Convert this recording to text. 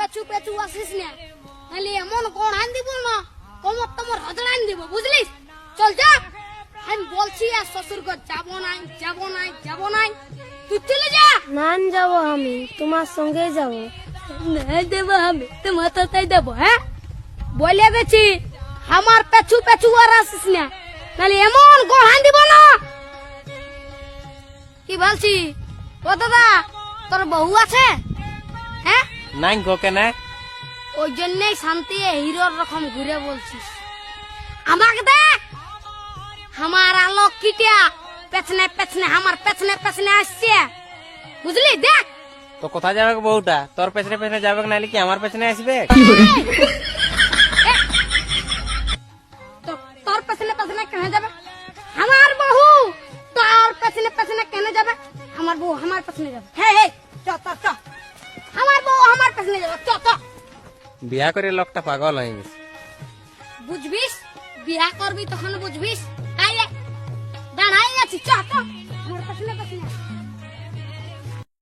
পেছু পেছু আসিস না, নাহলে এমন কোন আন দিব না, কোমর তোমার হজড় আন দিব, বুঝলিস? চল যা, আমি বলছি আর শ্বশুর ঘর যাবো নাই, যাবো নাই, যাবো নাই, তুই চলে যা। না যাব, আমি তোমার সঙ্গে যাব। নাই দেবো আমি, তোমার তো তাই দেবো। হ্যাঁ, বলে গেছি আমার পেছু পেছু আর আসিস না, নাহলে এমন কোন আন দিব না। কি বলছি ও দাদা, তোর বউ আছে? হ্যাঁ, নাই গো কেন? ওই জন্যই শান্তি হিরোর রকম ঘুরে বলছিস। আমাকে দেখ, আমার আলোক কিটিয়া পেছনে পেছনে, আমার পেছনে পেছনে আসছে, বুঝলি? দেখ তো কোথায় যাবে গো বউটা? তোর পেছনে পেছনে যাবে নাহলে কি আমার পেছনে আসবে? তোর পেছনে পেছনে কেন যাবে? আমার বউ তোর পেছনে পেছনে কেন যাবে? আমার বউ আমার পেছনে যাবে। হ্যাঁ হ্যাঁ, চ চ চ, আমার বউ আমার পেছনে যাবে, চ চ। বিয়া করে লোকটা পাগল হয়ে গেছে। বুঝবিস, বিয়া করবি তখন বুঝবিস। আইলে দাঁড়াই আছি, চ চ, আমার পেছনে পেছনে।